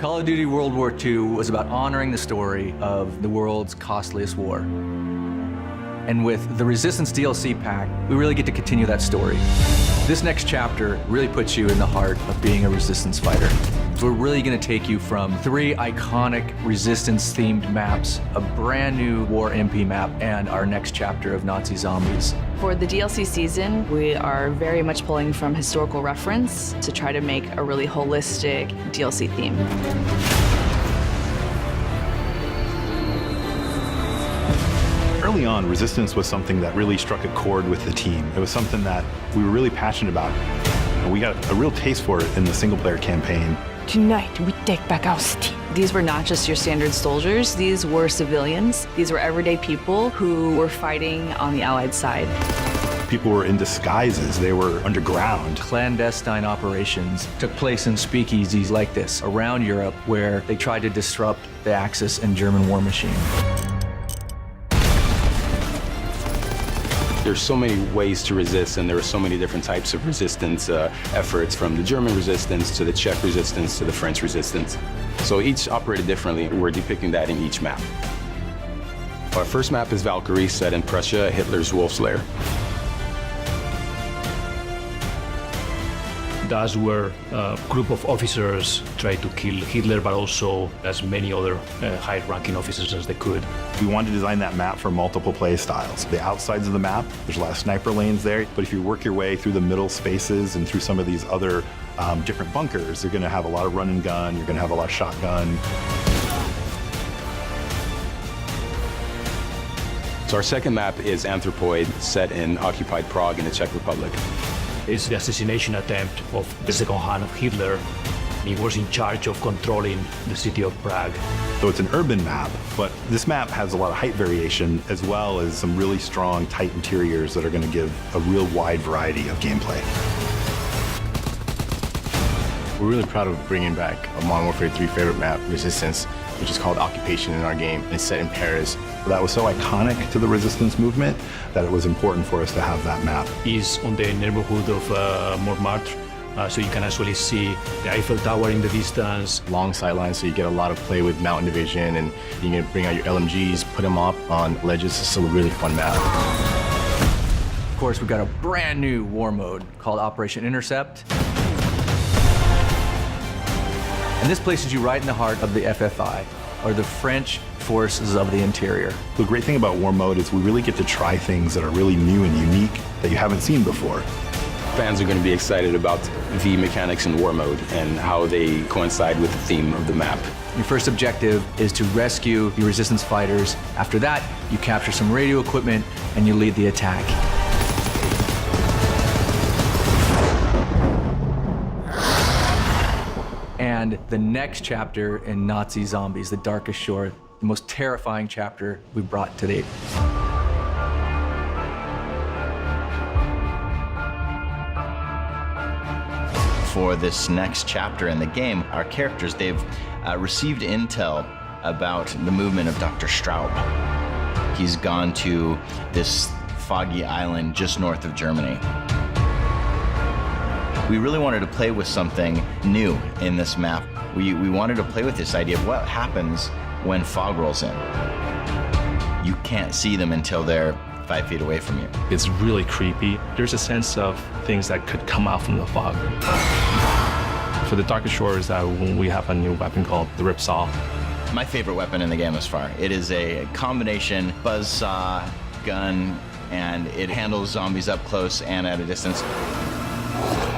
Call of Duty World War II was about honoring the story of the world's costliest war. And with the Resistance DLC pack, we really get to continue that story. This next chapter really puts you in the heart of being a Resistance fighter. We're really gonna take you from 3 iconic Resistance-themed maps, a brand new War MP map, and our next chapter of Nazi zombies. For the DLC season, we are very much pulling from historical reference to try to make a really holistic DLC theme. Early on, Resistance was something that really struck a chord with the team. It was something that we were really passionate about. And we got a real taste for it in the single-player campaign. Tonight, we take back our city. These were not just your standard soldiers, these were civilians. These were everyday people who were fighting on the Allied side. People were in disguises, they were underground. Clandestine operations took place in speakeasies like this around Europe where they tried to disrupt the Axis and German war machine. There's so many ways to resist, and there are so many different types of resistance efforts, from the German resistance to the Czech resistance to the French resistance. So each operated differently. We're depicting that in each map. Our first map is Valkyrie, set in Prussia, Hitler's Wolf's Lair. That's where a group of officers tried to kill Hitler, but also as many other high-ranking officers as they could. We wanted to design that map for multiple play styles. The outsides of the map, there's a lot of sniper lanes there, but if you work your way through the middle spaces and through some of these other different bunkers, you're gonna have a lot of run and gun, you're gonna have a lot of shotgun. So our second map is Anthropoid, set in occupied Prague in the Czech Republic. It's the assassination attempt of the second hand of Hitler. He was in charge of controlling the city of Prague. So it's an urban map, but this map has a lot of height variation as well as some really strong, tight interiors that are going to give a real wide variety of gameplay. We're really proud of bringing back a Modern Warfare 3 favorite map, Resistance, which is called Occupation in our game. It's set in Paris. That was so iconic to the Resistance movement that it was important for us to have that map. It's on the neighborhood of Montmartre, so you can actually see the Eiffel Tower in the distance. Long sightlines, so you get a lot of play with mountain division, and you can bring out your LMGs, put them up on ledges. It's a really fun map. Of course, we've got a brand new war mode called Operation Intercept. And this places you right in the heart of the FFI, or the French Forces of the Interior. The great thing about War Mode is we really get to try things that are really new and unique that you haven't seen before. Fans are going to be excited about the mechanics in War Mode and how they coincide with the theme of the map. Your first objective is to rescue your Resistance fighters. After that, you capture some radio equipment and you lead the attack. And the next chapter in Nazi Zombies, The Darkest Shore, the most terrifying chapter we've brought to date. For this next chapter in the game, our characters, they've received intel about the movement of Dr. Straub. He's gone to this foggy island just north of Germany. We really wanted to play with something new in this map. We wanted to play with this idea of what happens when fog rolls in. You can't see them until they're 5 feet away from you. It's really creepy. There's a sense of things that could come out from the fog. For the Darkest Shores, we have a new weapon called the Ripsaw. My favorite weapon in the game thus far. It is a combination buzzsaw, gun, and it handles zombies up close and at a distance.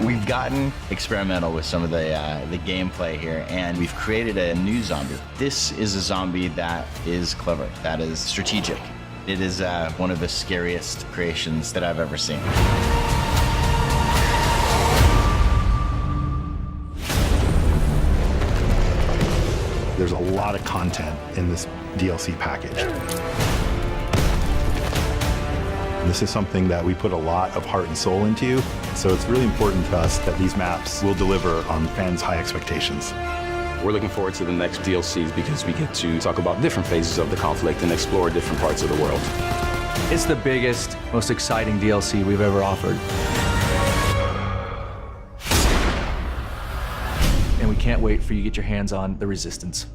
We've gotten experimental with some of the gameplay here, and we've created a new zombie. This is a zombie that is clever, that is strategic. It is one of the scariest creations that I've ever seen. There's a lot of content in this DLC package. And this is something that we put a lot of heart and soul into, so it's really important to us that these maps will deliver on fans' high expectations. We're looking forward to the next DLCs because we get to talk about different phases of the conflict and explore different parts of the world. It's the biggest, most exciting DLC we've ever offered. And we can't wait for you to get your hands on the Resistance.